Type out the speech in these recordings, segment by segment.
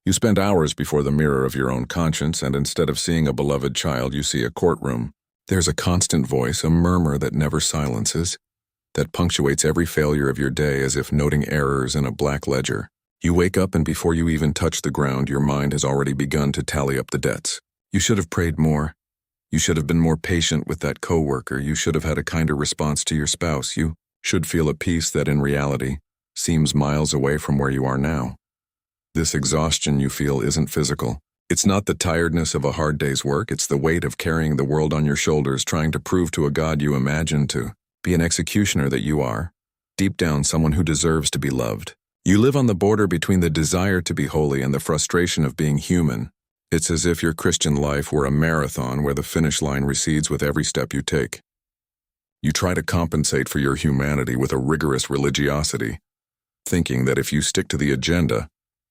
You spend hours before the mirror of your own conscience, and instead of seeing a beloved child, you see a courtroom. There's a constant voice, a murmur that never silences, that punctuates every failure of your day as if noting errors in a black ledger. You wake up, and before you even touch the ground, your mind has already begun to tally up the debts. You should have prayed more. You should have been more patient with that coworker. You should have had a kinder response to your spouse. You should feel a peace that in reality seems miles away from where you are now. This exhaustion you feel isn't physical. It's not the tiredness of a hard day's work. It's the weight of carrying the world on your shoulders, trying to prove to a God you imagine to be an executioner that you are, deep down someone who deserves to be loved. You live on the border between the desire to be holy and the frustration of being human. It's as if your Christian life were a marathon where the finish line recedes with every step you take. You try to compensate for your humanity with a rigorous religiosity, thinking that if you stick to the agenda,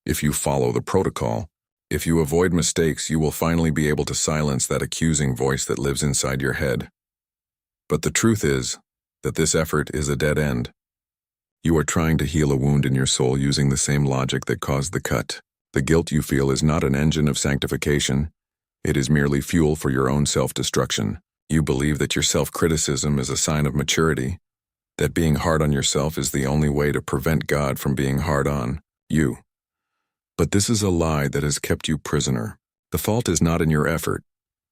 if you follow the protocol, if you avoid mistakes, you will finally be able to silence that accusing voice that lives inside your head. But the truth is that this effort is a dead end. You are trying to heal a wound in your soul using the same logic that caused the cut. The guilt you feel is not an engine of sanctification. It is merely fuel for your own self-destruction. You believe that your self-criticism is a sign of maturity, that being hard on yourself is the only way to prevent God from being hard on you. But this is a lie that has kept you prisoner. The fault is not in your effort.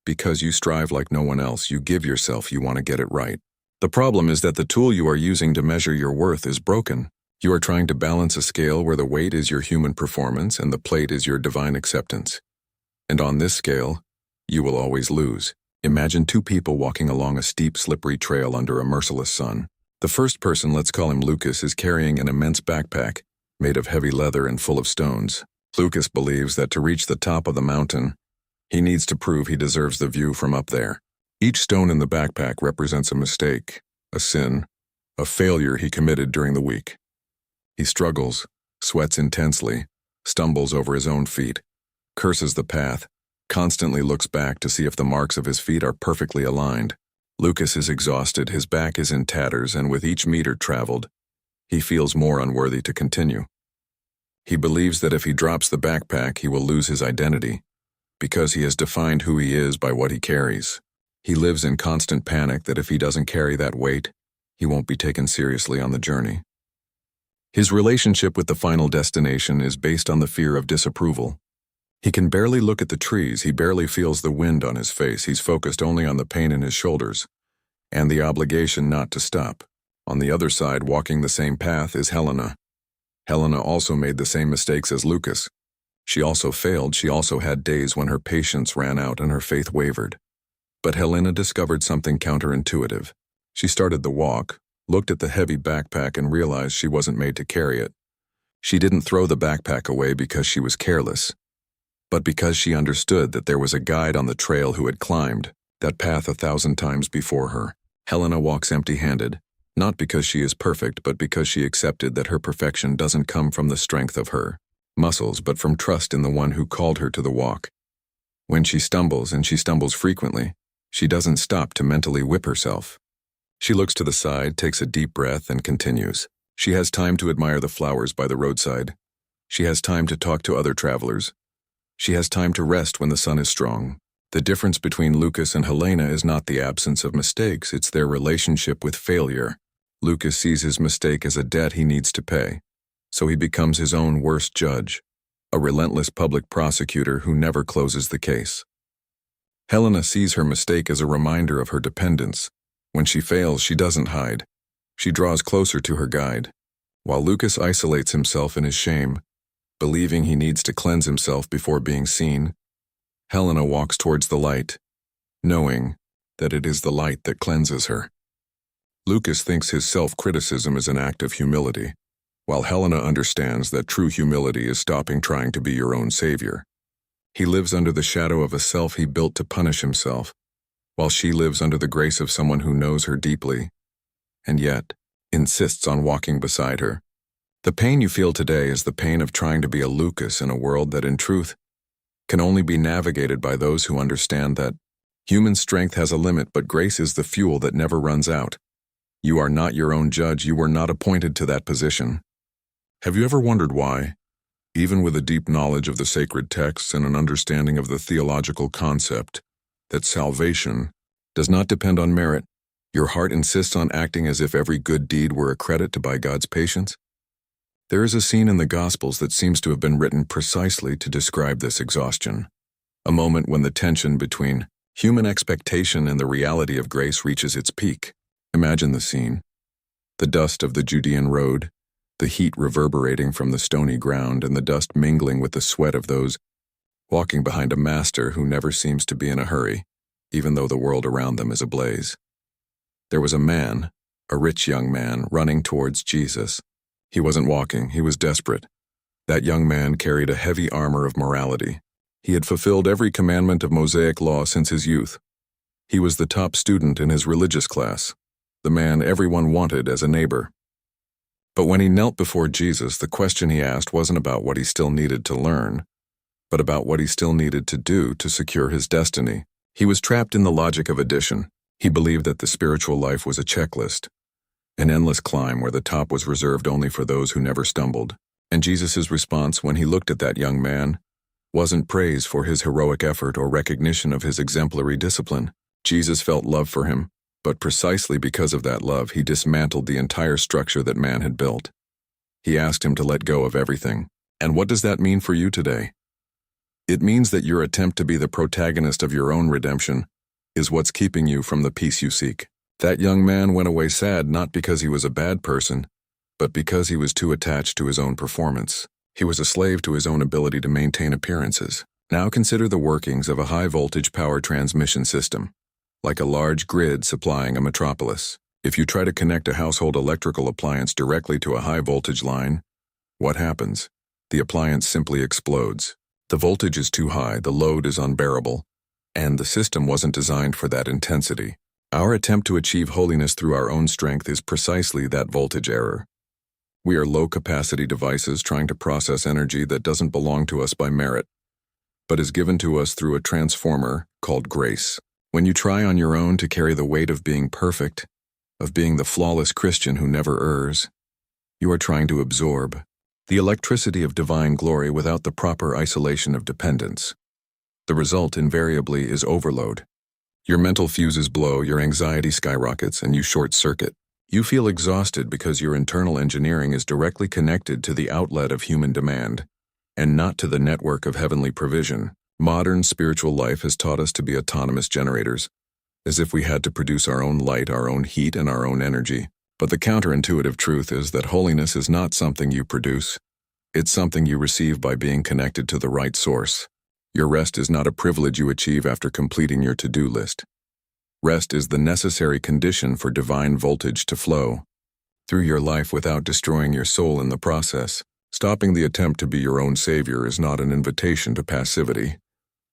Because you strive like no one else, you give yourself, you want to get it right. The problem is that the tool you are using to measure your worth is broken. You are trying to balance a scale where the weight is your human performance and the plate is your divine acceptance. And on this scale, you will always lose. Imagine two people walking along a steep, slippery trail under a merciless sun. The first person, let's call him Lucas, is carrying an immense backpack made of heavy leather and full of stones. Lucas believes that to reach the top of the mountain, he needs to prove he deserves the view from up there. Each stone in the backpack represents a mistake, a sin, a failure he committed during the week. He struggles, sweats intensely, stumbles over his own feet, curses the path, constantly looks back to see if the marks of his feet are perfectly aligned. Lucas is exhausted, his back is in tatters, and with each meter traveled, he feels more unworthy to continue. He believes that if he drops the backpack, he will lose his identity, because he has defined who he is by what he carries. He lives in constant panic that if he doesn't carry that weight, he won't be taken seriously on the journey. His relationship with the final destination is based on the fear of disapproval. He can barely look at the trees, he barely feels the wind on his face, he's focused only on the pain in his shoulders, and the obligation not to stop. On the other side, walking the same path, is Helena. Helena also made the same mistakes as Lucas. She also failed, she also had days when her patience ran out and her faith wavered. But Helena discovered something counterintuitive. She started the walk, looked at the heavy backpack and realized she wasn't made to carry it. She didn't throw the backpack away because she was careless, but because she understood that there was a guide on the trail who had climbed that path 1,000 times before her. Helena walks empty-handed, not because she is perfect, but because she accepted that her perfection doesn't come from the strength of her muscles, but from trust in the one who called her to the walk. When she stumbles, and she stumbles frequently, she doesn't stop to mentally whip herself. She looks to the side, takes a deep breath, and continues. She has time to admire the flowers by the roadside. She has time to talk to other travelers. She has time to rest when the sun is strong. The difference between Lucas and Helena is not the absence of mistakes, it's their relationship with failure. Lucas sees his mistake as a debt he needs to pay, so he becomes his own worst judge, a relentless public prosecutor who never closes the case. Helena sees her mistake as a reminder of her dependence. When she fails, she doesn't hide. She draws closer to her guide, while Lucas isolates himself in his shame, believing he needs to cleanse himself before being seen. Helena walks towards the light, knowing that it is the light that cleanses her. Lucas thinks his self-criticism is an act of humility, while Helena understands that true humility is stopping trying to be your own savior. He lives under the shadow of a self he built to punish himself, while she lives under the grace of someone who knows her deeply, and yet insists on walking beside her. The pain you feel today is the pain of trying to be a Lucas in a world that, in truth, can only be navigated by those who understand that human strength has a limit, but grace is the fuel that never runs out. You are not your own judge. You were not appointed to that position. Have you ever wondered why? even with a deep knowledge of the sacred texts and an understanding of the theological concept that salvation does not depend on merit, your heart insists on acting as if every good deed were a credit to by God's patience? There is a scene in the Gospels that seems to have been written precisely to describe this exhaustion, a moment when the tension between human expectation and the reality of grace reaches its peak. Imagine the scene: the dust of the Judean road, the heat reverberating from the stony ground, and the dust mingling with the sweat of those walking behind a master who never seems to be in a hurry, even though the world around them is ablaze. There was a man, a rich young man, running towards Jesus. He wasn't walking, he was desperate. That young man carried a heavy armor of morality. He had fulfilled every commandment of Mosaic law since his youth. He was the top student in his religious class, the man everyone wanted as a neighbor. But when he knelt before Jesus, the question he asked wasn't about what he still needed to learn, but about what he still needed to do to secure his destiny. He was trapped in the logic of addition. He believed that the spiritual life was a checklist, an endless climb where the top was reserved only for those who never stumbled. And Jesus' response when he looked at that young man wasn't praise for his heroic effort or recognition of his exemplary discipline. Jesus felt love for him, but precisely because of that love, he dismantled the entire structure that man had built. He asked him to let go of everything. And what does that mean for you today? It means that your attempt to be the protagonist of your own redemption is what's keeping you from the peace you seek. That young man went away sad not because he was a bad person, but because he was too attached to his own performance. He was a slave to his own ability to maintain appearances. Now consider the workings of a high-voltage power transmission system, like a large grid supplying a metropolis. If you try to connect a household electrical appliance directly to a high-voltage line, what happens? The appliance simply explodes. The voltage is too high, the load is unbearable, and the system wasn't designed for that intensity. Our attempt to achieve holiness through our own strength is precisely that voltage error. We are low-capacity devices trying to process energy that doesn't belong to us by merit, but is given to us through a transformer called grace. When you try on your own to carry the weight of being perfect, of being the flawless Christian who never errs, you are trying to absorb the electricity of divine glory without the proper isolation of dependence. The result invariably is overload. Your mental fuses blow, your anxiety skyrockets, and you short-circuit. You feel exhausted because your internal engineering is directly connected to the outlet of human demand, and not to the network of heavenly provision. Modern spiritual life has taught us to be autonomous generators, as if we had to produce our own light, our own heat, and our own energy. But the counterintuitive truth is that holiness is not something you produce. It's something you receive by being connected to the right source. Your rest is not a privilege you achieve after completing your to-do list. Rest is the necessary condition for divine voltage to flow through your life without destroying your soul in the process. Stopping the attempt to be your own savior is not an invitation to passivity.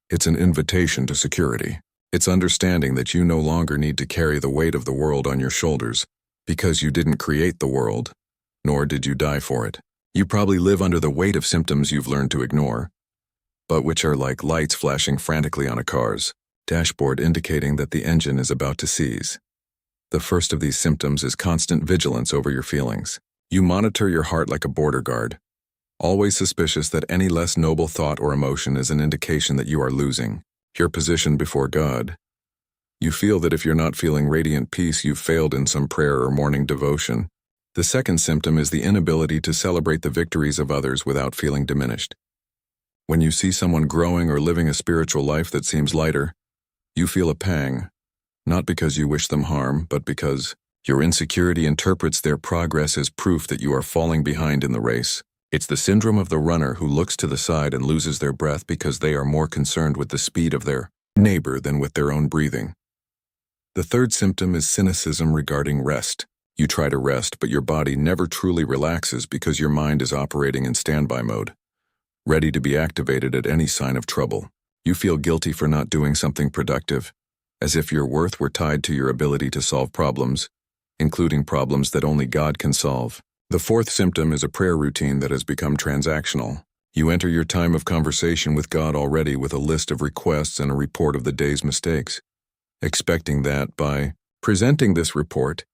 It's an invitation to security. It's understanding that you no longer need to carry the weight of the world on your shoulders because you didn't create the world, nor did you die for it. You probably live under the weight of symptoms you've learned to ignore, but which are like lights flashing frantically on a car's dashboard indicating that the engine is about to seize. The first of these symptoms is constant vigilance over your feelings. You monitor your heart like a border guard, always suspicious that any less noble thought or emotion is an indication that you are losing your position before God. You feel that if you're not feeling radiant peace, you've failed in some prayer or morning devotion. The second symptom is the inability to celebrate the victories of others without feeling diminished. When you see someone growing or living a spiritual life that seems lighter, you feel a pang, not because you wish them harm, but because your insecurity interprets their progress as proof that you are falling behind in the race. It's the syndrome of the runner who looks to the side and loses their breath because they are more concerned with the speed of their neighbor than with their own breathing. The third symptom is cynicism regarding rest. You try to rest, but your body never truly relaxes because your mind is operating in standby mode, ready to be activated at any sign of trouble. You feel guilty for not doing something productive, as if your worth were tied to your ability to solve problems, including problems that only God can solve. The fourth symptom is a prayer routine that has become transactional. You enter your time of conversation with God already with a list of requests and a report of the day's mistakes, expecting that by presenting this report,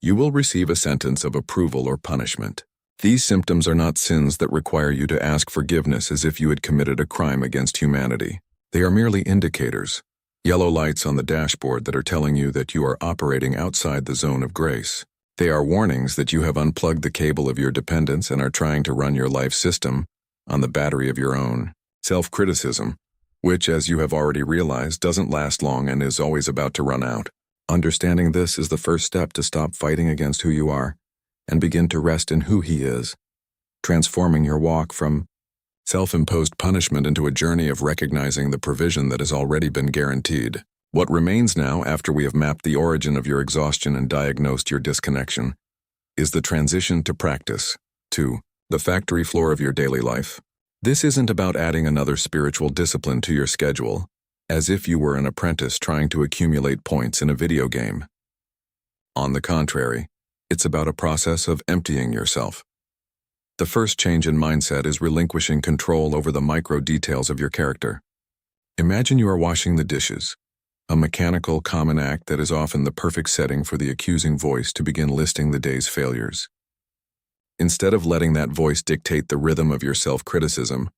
you will receive a sentence of approval or punishment. These symptoms are not sins that require you to ask forgiveness as if you had committed a crime against humanity. They are merely indicators, yellow lights on the dashboard that are telling you that you are operating outside the zone of grace. They are warnings that you have unplugged the cable of your dependence and are trying to run your life system on the battery of your own self-criticism, which, as you have already realized, doesn't last long and is always about to run out. Understanding this is the first step to stop fighting against who you are and begin to rest in who He is, transforming your walk from self-imposed punishment into a journey of recognizing the provision that has already been guaranteed. What remains now, after we have mapped the origin of your exhaustion and diagnosed your disconnection, is the transition to practice, to the factory floor of your daily life. This isn't about adding another spiritual discipline to your schedule, as if you were an apprentice trying to accumulate points in a video game. On the contrary, it's about a process of emptying yourself. The first change in mindset is relinquishing control over the micro details of your character. Imagine you are washing the dishes, a mechanical, common act that is often the perfect setting for the accusing voice to begin listing the day's failures. Instead of letting that voice dictate the rhythm of your self-criticism,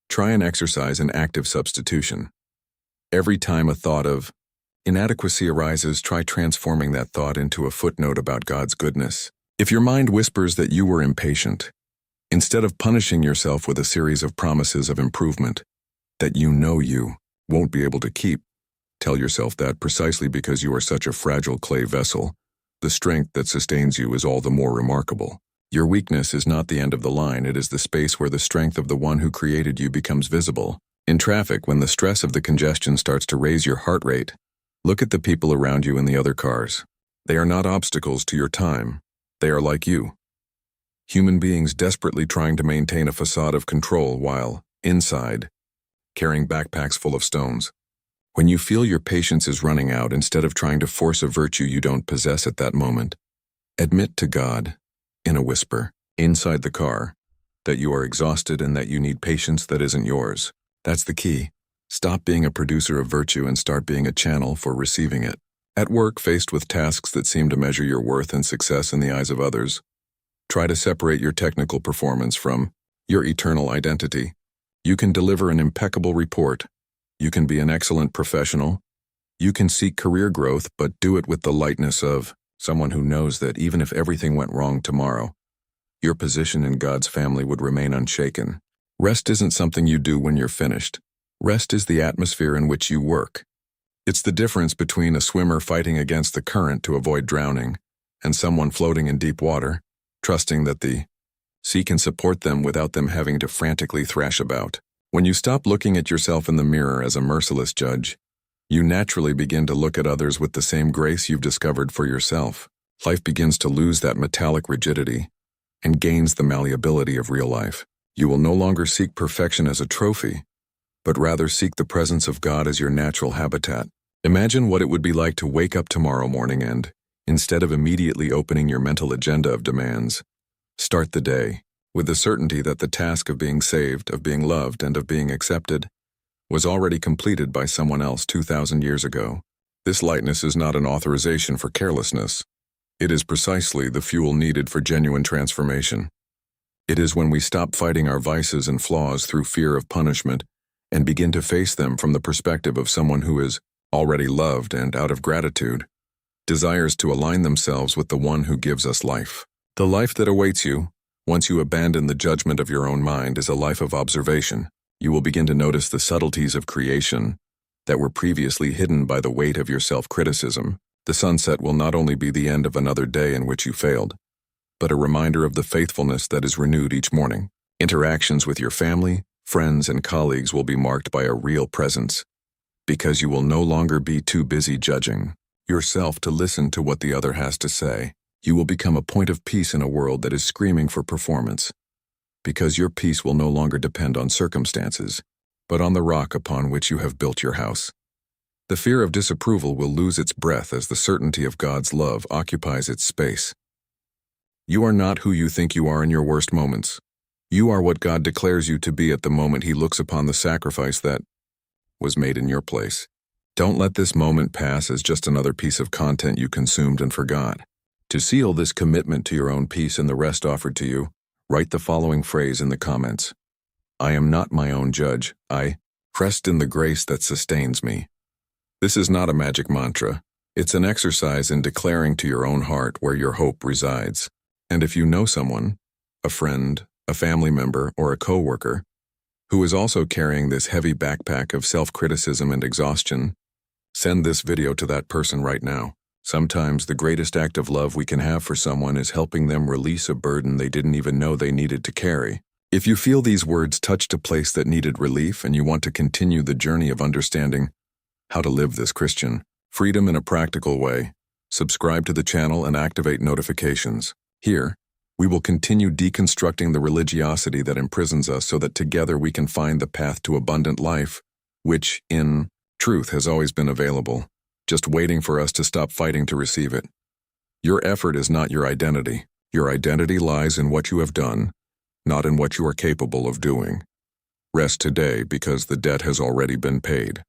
try and exercise an active substitution. Every time a thought of inadequacy arises, try transforming that thought into a footnote about God's goodness. If your mind whispers that you were impatient, instead of punishing yourself with a series of promises of improvement that you know you won't be able to keep, tell yourself that precisely because you are such a fragile clay vessel, the strength that sustains you is all the more remarkable. Your weakness is not the end of the line, it is the space where the strength of the one who created you becomes visible. In traffic, when the stress of the congestion starts to raise your heart rate, look at the people around you in the other cars. They are not obstacles to your time. They are like you. Human beings desperately trying to maintain a facade of control while, inside, carrying backpacks full of stones. When you feel your patience is running out, instead of trying to force a virtue you don't possess at that moment, admit to God, in a whisper, inside the car, that you are exhausted and that you need patience that isn't yours. That's the key. Stop being a producer of virtue and start being a channel for receiving it. At work, faced with tasks that seem to measure your worth and success in the eyes of others, try to separate your technical performance from your eternal identity. You can deliver an impeccable report. You can be an excellent professional. You can seek career growth, but do it with the lightness of someone who knows that even if everything went wrong tomorrow, your position in God's family would remain unshaken. Rest isn't something you do when you're finished. Rest is the atmosphere in which you work. It's the difference between a swimmer fighting against the current to avoid drowning and someone floating in deep water, trusting that the sea can support them without them having to frantically thrash about. When you stop looking at yourself in the mirror as a merciless judge, you naturally begin to look at others with the same grace you've discovered for yourself. Life begins to lose that metallic rigidity and gains the malleability of real life. You will no longer seek perfection as a trophy, but rather seek the presence of God as your natural habitat. Imagine what it would be like to wake up tomorrow morning and, instead of immediately opening your mental agenda of demands, start the day with the certainty that the task of being saved, of being loved, and of being accepted was already completed by someone else 2,000 years ago. This lightness is not an authorization for carelessness. It is precisely the fuel needed for genuine transformation. It is when we stop fighting our vices and flaws through fear of punishment and begin to face them from the perspective of someone who is already loved and, out of gratitude, desires to align themselves with the one who gives us life. The life that awaits you, once you abandon the judgment of your own mind, is a life of observation. You will begin to notice the subtleties of creation that were previously hidden by the weight of your self-criticism. The sunset will not only be the end of another day in which you failed, but a reminder of the faithfulness that is renewed each morning. Interactions with your family, friends, and colleagues will be marked by a real presence, because you will no longer be too busy judging yourself to listen to what the other has to say. You will become a point of peace in a world that is screaming for performance, because your peace will no longer depend on circumstances, but on the rock upon which you have built your house. The fear of disapproval will lose its breath as the certainty of God's love occupies its space. You are not who you think you are in your worst moments. You are what God declares you to be at the moment He looks upon the sacrifice that was made in your place. Don't let this moment pass as just another piece of content you consumed and forgot. To seal this commitment to your own peace and the rest offered to you, Write the following phrase in the comments. I am not my own judge. I rest in the grace that sustains me. This is not a magic mantra. It's an exercise in declaring to your own heart where your hope resides. And if you know someone, a friend, a family member, or a coworker, who is also carrying this heavy backpack of self-criticism and exhaustion, send this video to that person right now. Sometimes the greatest act of love we can have for someone is helping them release a burden they didn't even know they needed to carry. If you feel these words touched a place that needed relief and you want to continue the journey of understanding how to live this Christian freedom in a practical way, subscribe to the channel and activate notifications. Here, we will continue deconstructing the religiosity that imprisons us so that together we can find the path to abundant life, which, in truth, has always been available, just waiting for us to stop fighting to receive it. Your effort is not your identity. Your identity lies in what you have done, not in what you are capable of doing. Rest today because the debt has already been paid.